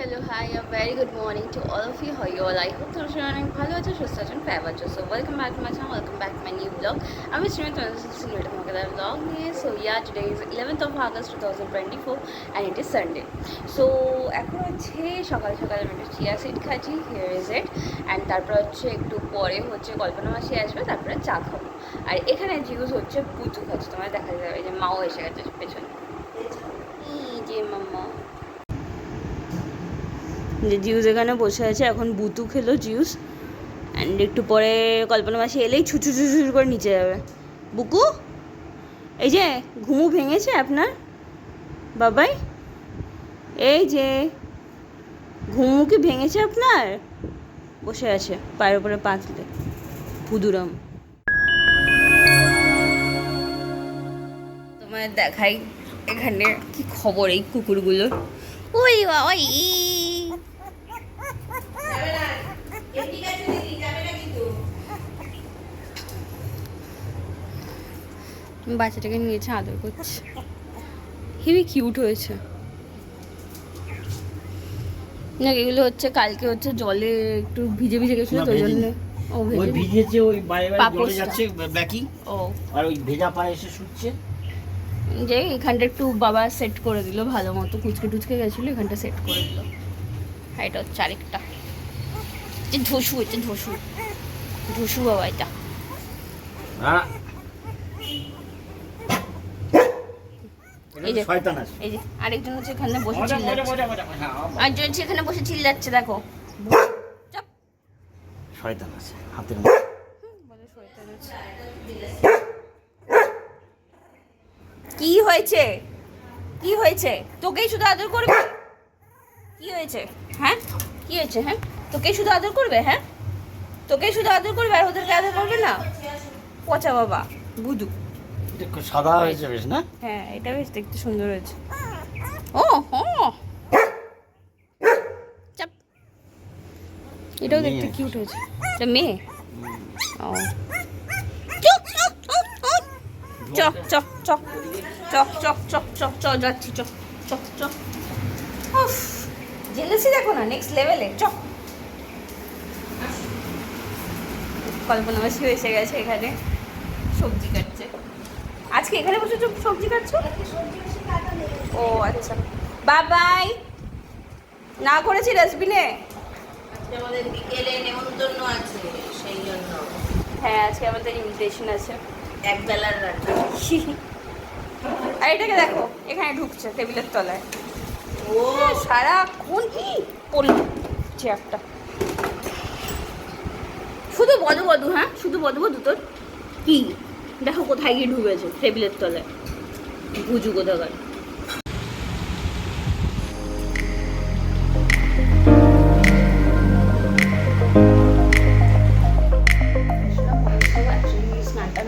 hello, hi, a very good morning to all of you. How you all? I hope তোমরা সবাই অনেক ভালো আছো, সুস্থ আছো, ফেভ আছো। So welcome back to my channel, welcome back to my new vlog. আমি শ্রীমী, তোমাদের সাথে সিলেক্ট তোমাদের vlog নিয়ে। So yeah, today is 11th of August 2024 and it is Sunday. So এখন হচ্ছে সকাল সকাল আমি একটু চিয়া সিড খাচ্ছি, here is it. And তারপর হচ্ছে একটু পরে হচ্ছে কল্পনা মাসি আসবে, তারপরে চা খাবো। আর এখানে জিউস হচ্ছে বুতু খাচ্ছে, তোমার দেখা যাবে যে মাও এসে গেছে পেছনে। এই যে মাম্মা যে জিউস এখানে বসে আছে, এখন বুতু খেলো জিউস। অ্যান্ড একটু পরে কল্পনা মাসি এলেই ছুচু ছুচু করে নিচে যাবে। বুকু, এই যে ঘুমু ভেঙেছে আপনার বাবাই? এই যে ঘুমু কি ভেঙেছে আপনার? বসে আছে পায়ের উপরে পাতলে ভুদুরাম। তোমার দেখাই এখানে কি খবর এই কুকুরগুলোর। ওই বাবা, বাচ্চাটাকে নিয়েছে, আদর করছে, হেবি কিউট হয়েছে। না, এগুলো হচ্ছে কালকে হচ্ছে জলে একটু ভিজে ভিজে গেছিল, তো ওই জন্য ওই ভিজেছে, ওই বাইরে জলে যাচ্ছে ব্যাকি। ও আর ওই ভেজা পায়ে এসে শুচ্ছে। যে এখানটা একটু বাবা সেট করে দিল ভালো মতো, কুচকে টুচকে গেছিলো, এখানটা সেট করে দিল। হ্যাঁ, এটা হচ্ছে আরেকটা যে ধসু, হচ্ছে ধসু ধসু বাবা এটা। এই যে এই যে আরেকজন হচ্ছে এখানে বসে চিল্লাচ্ছে, আরেকজন হচ্ছে এখানে বসে চিল্লাচ্ছে, দেখো শয়তান আছে হাতের কি হয়েছে? কি হয়েছে? তোকেই শুধু আদর করবে? কি হয়েছে? হ্যাঁ, কি হয়েছে? হ্যাঁ, তোকেই শুধু আদর করবে? হ্যাঁ, তোকেই শুধু আদর করবে, আর ওদেরকে আদর করবে না? পচা বাবা বুধু। সাদা হয়েছে বেশ না? হ্যাঁ, এটা বেশ দেখতে সুন্দর হয়েছে। ও হ্যাঁ, চাপ। এটাও দেখতে কিউট হয়েছে। এটা মেয়ে? ও চক চক চক চক চক চক চক চক যাচ্ছি, চক চক চক। জেলেসি দেখো না, নেক্সট লেভেলে। চক। কল্পনা মাসি এসে গেছে, এখানে সবজি কাটছে। আজকে এখানে বসে সবজি কাটছো? ও আচ্ছা, বাবাই না করেছি ডাস্টবিনে। আমাদের বিকেলে নেমন্তন্ন আছে, সেই জন্য। হ্যাঁ, আজকে আমাদের ইনভিটেশন আছে, এক বেলার রান্না। আর এটাকে দেখো এখানে ঢুকছে টেবিলের তলায়। ও সারাক্ষণ কি পড়লো একটা, শুধু বধু বধু। হ্যাঁ, শুধু বধু বধু। তোর কি দেখো কোথায় গিয়ে ঢুকেছে টেবিলের তলায়, বুঝু কোথাকার।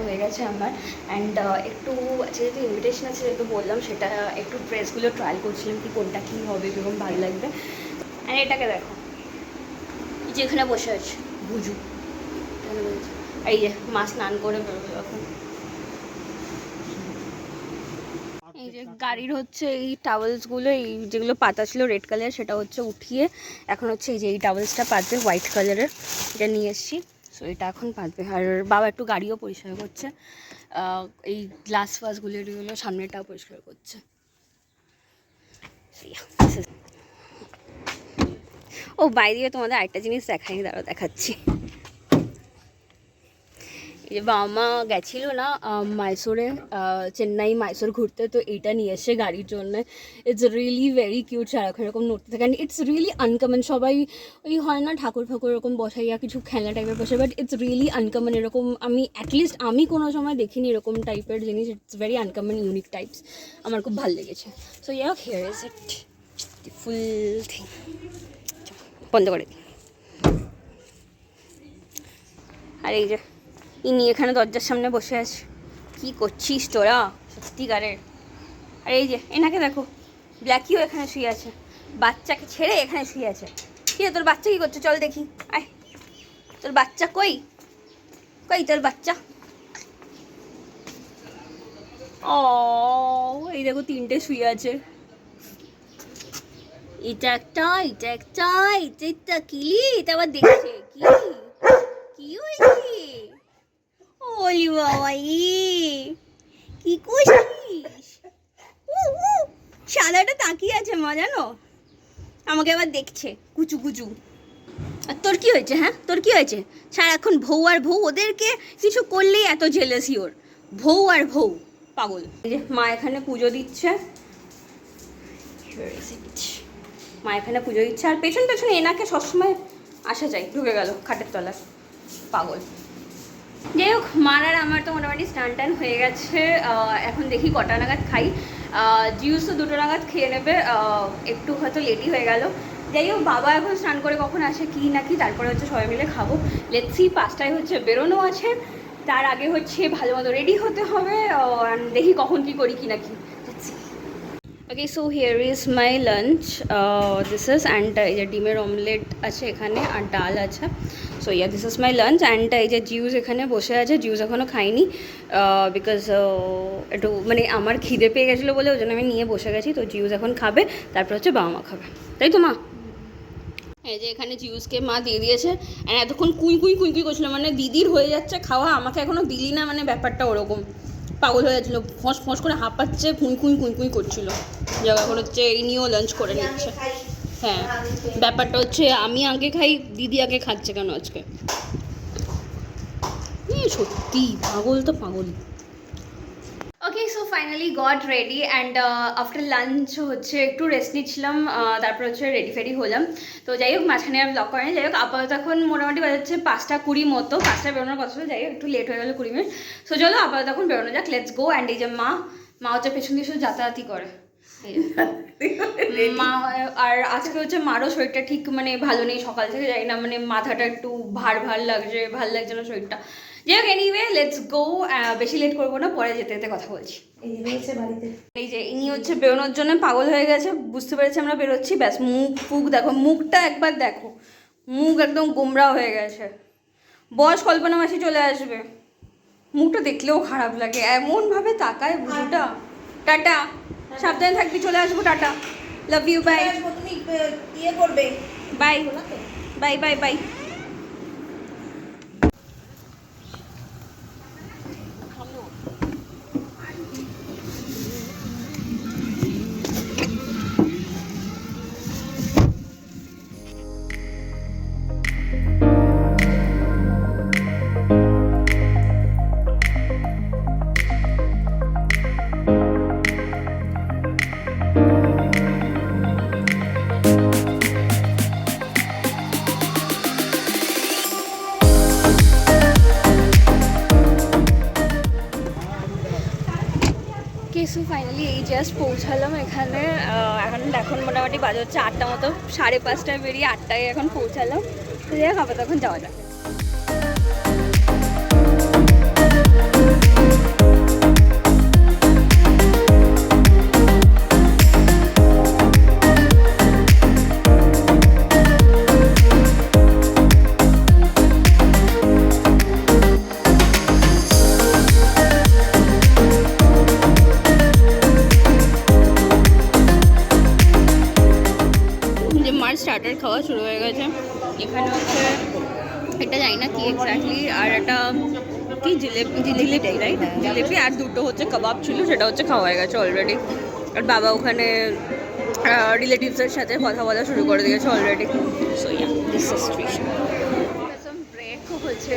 হয়ে গেছে আমার। অ্যান্ড একটু যেহেতু ইনভিটেশন আছে, যেহেতু বললাম, সেটা একটু ড্রেসগুলো ট্রায়াল করছিলাম কি কোনটা কী হবে, কীরকম ভালো লাগবে। অ্যান্ড এটাকে দেখো যে এখানে বসে আছে বুঝু, এই যে মা স্নান করে বেরোবে এখন। এই যে গাড়ির হচ্ছে এই টাওয়েলসগুলো, এই যেগুলো পাতা ছিল রেড কালার, সেটা হচ্ছে উঠিয়ে এখন হচ্ছে এই যে এই টাওয়েলসটা পাতবে হোয়াইট কালারের, এটা নিয়ে এসেছি। সো এটা এখন পাতবে। আর বাবা একটু গাড়িও পরিষ্কার করছে, এই গ্লাস ফাসগুলো এগুলো সামনেটাও পরিষ্কার করছে। ও বাইরে তোমাদের আরেকটা জিনিস দেখাইনি, দাঁড়াও দেখাচ্ছি। এই যে বাবা মা গেছিলো না মাইসোরে, চেন্নাই মাইসোর ঘুরতে, তো এইটা নিয়ে এসে গাড়ির জন্য। ইটস রিয়েলি ভেরি কিউট, সারাক্ষণ এরকম নড়তে থাকে। And it's really uncommon. সবাই ওই হয় না ঠাকুর ফাকুর এরকম বসাইয়া কিছু খেলনা টাইপের বসে, বাট ইটস রিয়েলি আনকমন। এরকম আমি অ্যাটলিস্ট আমি কোনো সময় দেখিনি এরকম টাইপের জিনিস। It's very uncommon, unique types. আমার খুব ভালো লেগেছে। So yeah, here is it, the full thing. বন্ধ করে দিই। আর এই যে ইনি এখানে দরজার সামনে বসে আছে। কী করছিস তোরা সত্যিকারের? আর এই যে এনাকে দেখো, ব্ল্যাকিও এখানে শুয়ে আছে, বাচ্চাকে ছেড়ে এখানে শুয়ে আছে। কি তোর বাচ্চা কী করছে? চল দেখি, আয়। তোর বাচ্চা কই? কই তোর বাচ্চা? ও এই দেখো, তিনটে শুয়ে আছে। এটা একটা কিলি, এটা আবার দেখছে কি হয়েছে? ওলি বাবা কি করছিস? সাদাটা তাকিয়ে আছে মা, জানো আমাকে আবার দেখছে কুচু কুচু। আর তোর কি হয়েছে? হ্যাঁ তোর কি হয়েছে? সারাক্ষণ ভৌ আর ভৌ, ওদেরকে কিছু করলেই এত জেলাসি ওর, ভৌ আর ভৌ, পাগল। এই যে মা এখানে পুজো দিচ্ছে, মা এখানে পুজো দিচ্ছে, আর পেছন পেছনে এনাকে সবসময় আসা যায়, ঢুকে গেল খাটের তলায়, পাগল। যাই হোক, মার আর আমার তো মোটামুটি স্নান টান হয়ে গেছে। এখন দেখি কটা নাগাদ খাই। জিউস তো 2টো নাগাদ খেয়ে নেবে, একটু হয়তো লেটই হয়ে গেল। যাই হোক, বাবা এখন স্নান করে কখন আসে কি না কি, তারপরে হচ্ছে সবাই মিলে খাবো। লেটসি, 5টায় হচ্ছে বেরোনো আছে, তার আগে হচ্ছে ভালো মতো রেডি হতে হবে। দেখি কখন কি করি কি না কি। Okay, so here is my lunch, this is, and এই যে ডিমের অমলেট আছে এখানে, আর ডাল আছে। So yeah, this is my lunch. And এই যে জিউস এখানে বসে আছে, জিউস এখনও খাইনি, বিকজ একটু মানে আমার খিদে পেয়ে গেছিলো বলে ওই জন্য আমি নিয়ে বসে গেছি। তো জিউস এখন খাবে, তারপর হচ্ছে বাবা মা খাবে, তাই তো মা? এই যে এখানে জিউসকে মা দিয়ে দিয়েছে, অ্যান্ড এতক্ষণ কুই করছিল, মানে দিদির হয়ে যাচ্ছে খাওয়া, আমাকে এখনও দিলি না, মানে ব্যাপারটা ওরকম পাগল হয়ে যাচ্ছিলো, ফোঁস করে হাঁপাচ্ছে, কুই করছিল। যাক, এখন হচ্ছে ইনিও লাঞ্চ করে নিচ্ছে। হ্যাঁ, ব্যাপারটা হচ্ছে আমি আগে খাই, দিদি আগে খাচ্ছে কেন আজকে? সত্যি পাগল তো পাগল। Okay, so finally got ready, and after lunch হচ্ছে একটু রেস্ট নিচ্ছিলাম, তারপর হচ্ছে রেডি হলাম। তো যাই হোক, মাঝখানে আর ব্লগ করেনি। যাই হোক, আপাতত এখন মোটামুটি বাজাচ্ছে 5:20 মতো, 5টায় বেরোনোর কথা ছিল, যাই হোক একটু লেট হয়ে গেলো 20 মিনিট। সো চলো আপাতত এখন বেরোনো যাক, লেটস গো। অ্যান্ড এই যে মা হচ্ছে পেছন দিয়ে শুধু যাতায়াতই করে, মা। আর আজকে হচ্ছে মারও শরীরটা ঠিক মানে ভালো নেই, সকাল থেকে যাই না, মানে মাথাটা একটু ভার লাগছে, ভাল লাগছে না শরীরটা। যাই হোক, এনিওয়ে লেটস গো, বেশি লেট করবো না, পরে যেতে যেতে কথা বলছি। এই যে ইনি হচ্ছে বেরোনোর জন্য পাগল হয়ে গেছে, বুঝতে পেরেছি আমরা বেরোচ্ছি, ব্যাস মুখ দেখো, মুখটা একবার দেখো, মুখ একদম গোমরা হয়ে গেছে। বয়স কল্পনা মাসি চলে আসবে, মুখটা দেখলেও খারাপ লাগে, এমনভাবে তাকায় বুঝুটা। টাটা, সাবধানে থাকবি, চলে আসবো, টাটা, লাভ ইউ, বাই। তুমি ইয়ে করবে, bye bye bye bye. So finally এই জাস্ট পৌঁছালাম এখানে। এখন মোটামুটি বাজে হচ্ছে 8টা মতো, 5:30টায় বেরিয়ে 8টায় এখন পৌঁছালাম। তো যাই হোক, আপাতত এখন যাওয়া যাক। স্টার্টার খাওয়া শুরু হয়ে গেছে এখানে, হচ্ছে এটা জানি না কি এক্স্যাক্টলি, আর একটা কি জিলেপি রাইট, জিলেপি, আর 2টো হচ্ছে কাবাব ছিল, সেটা হচ্ছে খাওয়া হয়ে গেছে অলরেডি। আর বাবা ওখানে রিলেটিভসের সাথে কথা বলা শুরু করে দিয়েছে already. So yeah, this is situation. Break হচ্ছে,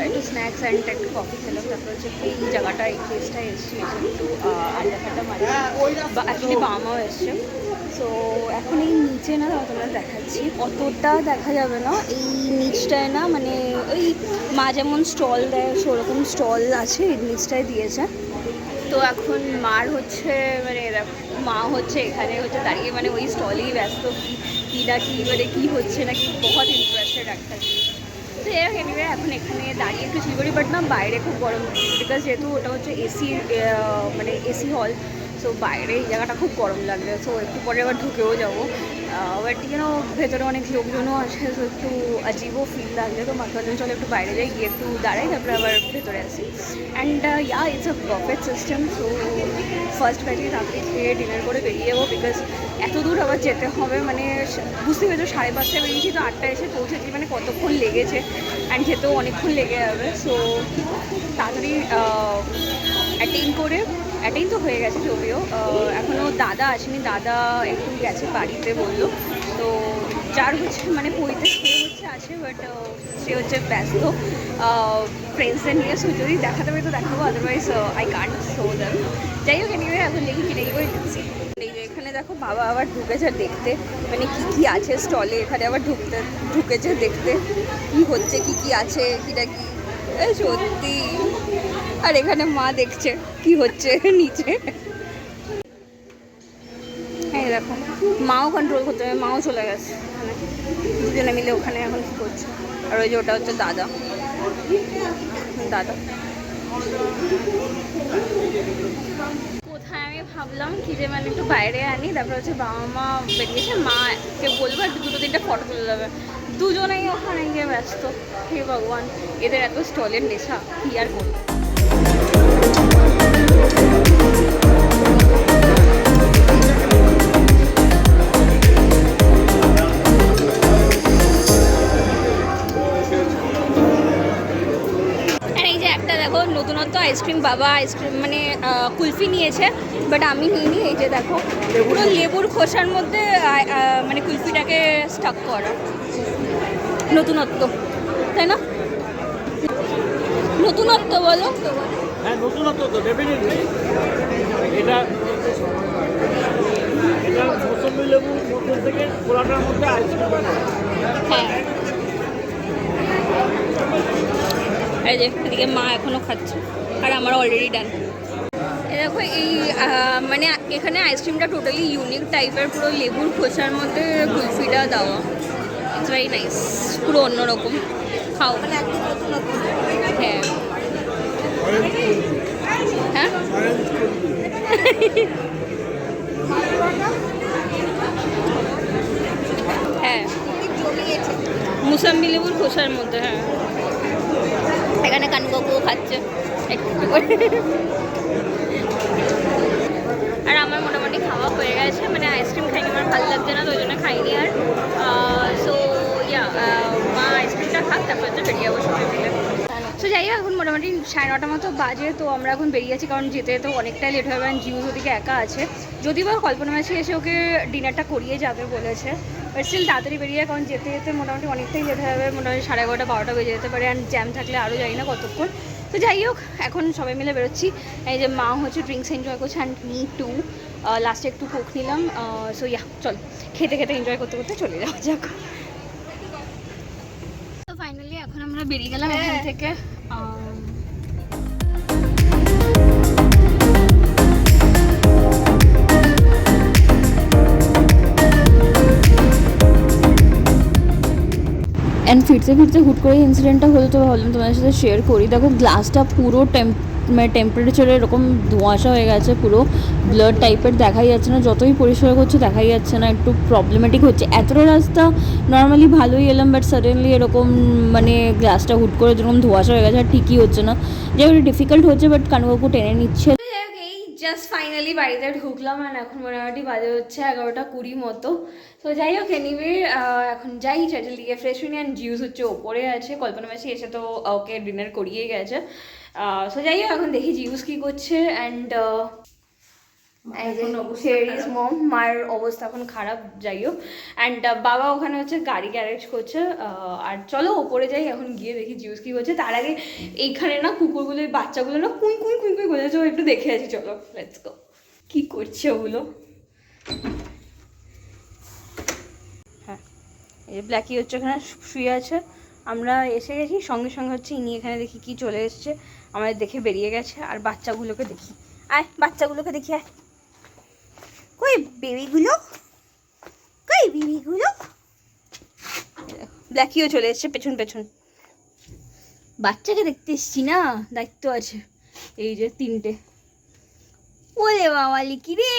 একটু স্ন্যাক্স অ্যান্ড একটু কফি খেলাম, তারপর হচ্ছে এই জায়গাটা, এই প্লেসটায় এসেছি, একটু আড্ডা ফাড্ডা মারি, অ্যাকচুয়ালি বাবা মাও এসছে। সো এখন এই নিচে না তোমরা দেখাচ্ছি, অতটা দেখা যাবে না, এই নিচটায় না, মানে ওই মা যেমন স্টল দেয় সেরকম স্টল আছে, এই নিচটায় দিয়েছে। তো এখন মার হচ্ছে মানে মা হচ্ছে এখানে হচ্ছে দাঁড়িয়ে, মানে ওই স্টলেই ব্যস্ত, কী না কি মানে কী হচ্ছে না কি, বহুত ইন্টারেস্টেড একটা জিনিস। তো এনিওয়ে এখন এখানে দাঁড়িয়ে একটু চিল করি, বাট না বাইরে খুব গরম, বিকজ যেহেতু ওটা হচ্ছে এসি, মানে এসি হল, সো বাইরে এই জায়গাটা খুব গরম লাগবে। সো একটু পরে আবার ঢুকেও যাবো, বাট ইউনো ভেতরে অনেক লোকজনও আসে, সো একটু আজীবও ফিল লাগছে। তো মাঝখানে চলে একটু বাইরে যাই, গিয়ে একটু দাঁড়াই, তারপরে আবার ভেতরে আসি। And yeah, it's a perfect system. So first ব্যাচে তাড়াতাড়ি খেয়ে ডিনার করে বেরিয়ে যাবো, বিকজ এত দূর আবার যেতে হবে, মানে বুঝতে পেরেছো 5:30টায় বেরিয়েছি, তো 8টায় এসে পৌঁছেছি, মানে কতক্ষণ লেগেছে, অ্যান্ড যেতেও অনেকক্ষণ লেগে যাবে। সো তাড়াতাড়ি অ্যাটেন্ড তো হয়ে গেছে, যদিও এখনও দাদা আসেনি, দাদা একটু গেছে বাড়িতে বললো। তো যার হচ্ছে মানে পইতে সে হচ্ছে আছে, বাট সে হচ্ছে ব্যস্ত ফ্রেন্ডসদের নিয়ে। সো যদি দেখাতে পারি তো দেখাবো, otherwise I can't show them. যাই হোক, এনিওয়ে এখন দেখি কি নেই দেখছি। এই যে এখানে দেখো বাবা আবার ঢুকেছে দেখতে, মানে কি কি আছে স্টলে, এখানে আবার ঢুকেছে দেখতে কি হচ্ছে, কি কি আছে, কিটা কি সত্যি। আর এখানে মা দেখছে কি হচ্ছে নিচে। হ্যাঁ দেখো, মাও কন্ট্রোল করতে হবে, মাও চলে গেছে ওখানে, দুজনে মিলে ওখানে এখন কী করছে। আর ওই যে ওটা হচ্ছে দাদা। কোথায় আমি ভাবলাম কি যে মানে একটু বাইরে আনি, তারপর হচ্ছে বাবা মা বেরিয়েছে, মাকে বলবো একটু 2-3টা ফটো তুলে দেবে, দুজনেই ওখানে গিয়ে ব্যস্ত। হে ভগবান, এদের এত স্টলের নেশা, কি আর করবো। নতুনত্ব আইসক্রিম, বাবা আইসক্রিম মানে কুলফি নিয়েছে, বাট আমি নিইনি। এই যে দেখো, পুরো লেবুর খোসার মধ্যে মানে কুলফিটাকে স্টাক করা, নতুনত্ব, তাই না? নতুনত্ব বলো। হ্যাঁ নতুনত্ব তো ডেফিনেটলি। এটা মৌসুমী লেবুর মধ্যে থেকে খোলাটার মধ্যে আইসক্রিম বানানো। হ্যাঁ, এই যে এদিকে মা এখনও খাচ্ছে, আর আমার অলরেডি ডান। দেখো এই মানে এখানে আইসক্রিমটা টোটালি ইউনিক টাইপের, পুরো লেবুর খোসার মধ্যে কুলফিটা দেওয়া, ইটস ভেরি নাইস, পুরো অন্যরকম। খাও, মানে একদম নতুন। হ্যাঁ হ্যাঁ হ্যাঁ, মুসাম্বি লেবুর খোসার মধ্যে। হ্যাঁ, এখানে কানকাকুও খাচ্ছে একটু করে। আর আমার মোটামুটি খাওয়া হয়ে গেছে, মানে আইসক্রিম খাইনি, আমার ভালো লাগছে না, তো ওই জন্য খাইনি। আর সো ইয়া, মা আইসক্রিমটা খাক, তারপর হচ্ছে বেরিয়ে যাবো সবাই মিলে। সো যাই হোক, এখন মোটামুটি 9:30 মতো বাজে, তো আমরা এখন বেরিয়েছি, কারণ যেতে তো অনেকটাই লেট হবে। আর জিউস ওদিকে একা আছে, যদিও বা কল্পনা মাসি এসে ওকে ডিনারটা করিয়ে যাবে বলেছে, বাট স্টিল তাড়াতাড়ি বেরিয়ে, কারণ যেতে যেতে মোটামুটি অনেকটাই যেতে হবে, মোটামুটি 11:30-12টা বেজে যেতে পারে, অ্যান্ড জ্যাম থাকলে আরও জানি না কতক্ষণ। তো যাই হোক, এখন সবাই মিলে বেরোচ্ছি। এই যে মা হচ্ছে ড্রিঙ্কস এনজয় করছে, অ্যান্ড মি টু। লাস্টে একটু কোক নিলাম। সো ইয়া, চল খেতে খেতে এনজয় করতে করতে চলে যাওয়া যাক। তো ফাইনালি এখন আমরা বেরিয়ে গেলাম এখান থেকে। অ্যান্ড ফিরতে ফিরতে হুট করে ইনসিডেন্টটা হলো, তো ভাবলাম তোমাদের সাথে শেয়ার করি। দেখো গ্লাসটা পুরো টেম্পারেচারে এরকম ধোঁয়াশা হয়ে গেছে, পুরো ব্লাড টাইপের, দেখাই যাচ্ছে না, যতই পরিষ্কার করছে দেখাই যাচ্ছে না, একটু প্রবলেমেটিক হচ্ছে। এতটা রাস্তা নর্মালি ভালোই এলাম, বাট সাডেনলি এরকম মানে গ্লাসটা হুট করে যেরকম ধোঁয়াশা হয়ে গেছে, আর ঠিকই হচ্ছে না, যেহেতু ডিফিকাল্ট হচ্ছে, বাট কানকাকু টেনে নিচ্ছে। জাস্ট ফাইনালি বাড়িতে ঢুকলাম, আর এখন মোটামুটি বাজে হচ্ছে 11:20 মতো। তো যাই হোক, এনিওয়ে এখন যাই চ্যাটেল দিয়ে ফ্রেশ হয়ে অ্যান্ড জিউস হচ্ছে ওপরে আছে, কল্পনা মাসি এসে তো ওকে ডিনার করিয়ে গেছে। সো যাই হোক, এখন দেখি জিউস কী করছে। অ্যান্ড মম, মার অবস্থা এখন খারাপ, যাই হোক। অ্যান্ড বাবা ওখানে হচ্ছে গাড়ি গ্যারেজ করছে। আর চলো ওপরে যাই, এখন গিয়ে দেখি জিউস কী করছে। তার আগে এইখানে না কুকুরগুলো, বাচ্চাগুলো না কুই কুই কুই কুই করেছে, একটু দেখে আছি, চলো লেটস গো। কী করছে ওগুলো? হ্যাঁ, এই যে ব্ল্যাকি হচ্ছে এখানে শুয়ে আছে, আমরা এসে গেছি, সঙ্গে সঙ্গে হচ্ছে ইনি এখানে দেখি কি চলে এসছে, আমাদের দেখে বেরিয়ে গেছে। আর বাচ্চাগুলোকে দেখি, আয় বাচ্চাগুলোকে দেখি, আয়, কই বেবিগুলো, কই বেবিগুলো। ব্ল্যাকিও চলে এসছে পেছন পেছন, বাচ্চাকে দেখতে এসছি না, দায়িত্ব আছে। এই যে 3টে। ওলে বাবালি, কি রে,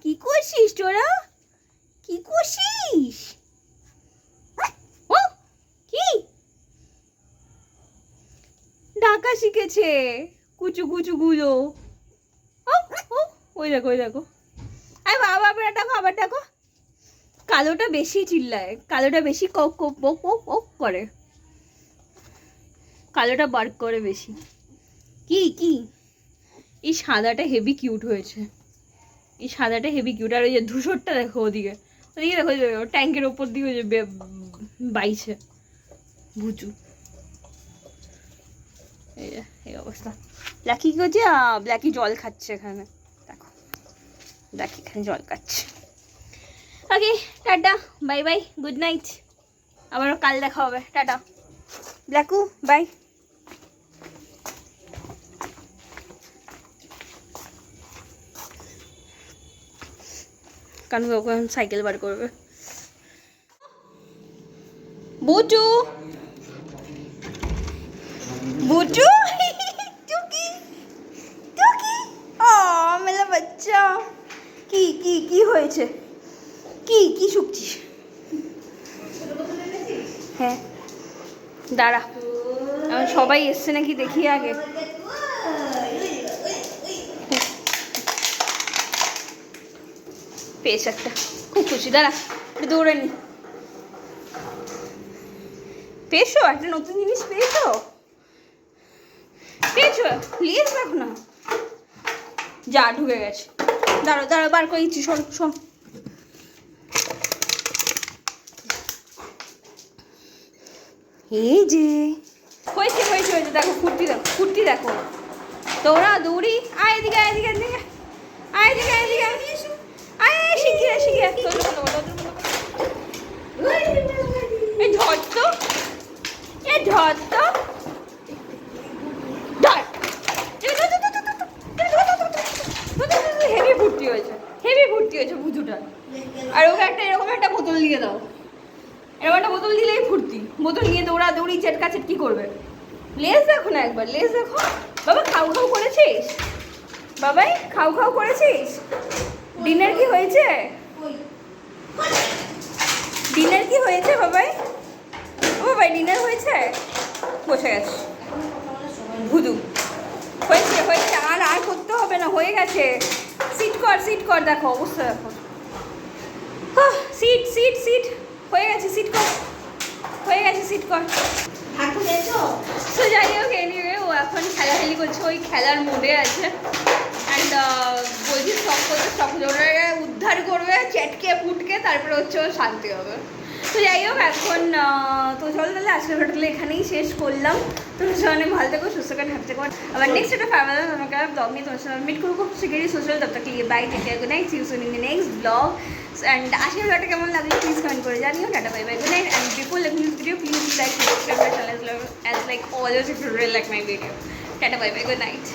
কি করছিস তোরা, কি করছিস? ও কি ডাকা শিখেছে কুচু কুচু গুলো। ও ও, ওই দেখো ওই দেখো। আরে বাবা, ডাকো আবার ডাকো। কালোটা বেশি চিল্লায়, কালোটা বেশি কক কক কক কক কক করে, কালোটা বার্ক করে বেশি। কি কি এই সাদাটা হেভি কিউট হয়েছে, এই সাদাটা হেভি কিউট। আর ওই যে ধূসরটা দেখো ওদিকে, ওদিকে দেখো ট্যাঙ্কের ওপর দিয়ে ওই যে বাইছে বুচু। এই যে এই অবস্থা। ব্ল্যাকি কি করছে? ব্ল্যাকি জল খাচ্ছে এখানে, দেখো ব্ল্যাকি এখানে জল খাচ্ছে। ওকে tata, bye bye, good night, আবারও কাল দেখা হবে, টাটা ব্ল্যাকু, বাই। কারণ ওখানে সাইকেল বার করবে। বুচু বুচু টুকি টুকি, ও মেলা বাচ্চা। কি কি কি হয়েছে? কি কি শুকছিস? হ্যাঁ দাঁড়া, এখন সবাই এসছে নাকি দেখি আগে। পেয়েছে একটা, খুব খুশি, দাঁড়া একটু দৌড়ে নি। পেয়েছো একটা নতুন জিনিস, পেয়েছো পেয়েছো, প্লিজ দেখো না, যা ঢুকে গেছে। দাঁড়ো দাঁড়ো বার করে দিচ্ছি, শোন শোন। এই যে হয়েছে হয়েছে হয়েছে, দেখো ফুর্তি দেখো, ফুর্তি দেখো, দৌড়া দৌড়ি, আয় এদিকে আয় এদিকে এদিকে আয় এদিকে আয় এদিকে আয়, শিখিয়ে শিখিয়ে এই ধর তো, এ ধর তো, ধর। হেভি ফুর্তি হয়েছে, হেভি ফুর্তি হয়েছে বুঝুটা। আর ওকে একটা এরকম একটা বোতল দিয়ে দাও, এরকম একটা বোতল দিলেই ফুর্তি। বোতল নিয়ে দৌড়া দৌড়ি চেটকা চেটকি করবে। লেজ দেখো না একবার, লেজ দেখো। বাবা খাও খাও করেছিস? বাবাই খাও খাও করেছিস? ডিনার কি হয়েছে? ডিনার কি হয়েছে বাবাই? ও বাবাই ডিনার হয়েছে? বসে গেছে ভুদু, হয়েছে হয়েছে, আর আর করতে হবে না, হয়ে গেছে। সিট কর, দেখো অবস্থা দেখো, সিট সিট সিট হয়ে গেছে, সিট কর, হয়ে গেছে, সিট কর। তো যাই হোক, এনিওয়ে ও এখন খেলাখেলি করছে, ওই খেলার মোডে আছে। অ্যান্ড বলছি শখ করতে, শখ জোরে উদ্ধার করবে চেটকে ফুটকে, তারপরে হচ্ছে ও শান্তি হবে। তো যাই হোক এখন তো চলো তাহলে আজকের ভিডিওটা এখানেই শেষ করলাম। তো অনেক ভালো থেকো, সুস্থ করে থাকতে পার। আবার নেক্সট একটা ফ্যামিলি তোমাকে ব্লগ নিয়ে তোমার সাথে মিট করবো খুব শিগগিরই সোশ্যাল। তব তক bye, take care, good night, see you soon in the next blog. And আজকের ভিডিওটা কেমন লাগলো প্লিজ কমেন্ট করে জানিও। Tata bye bye, good night. And before leaving this video please like subscribe my channel as like always if you really like my video. Tata bye bye, good night.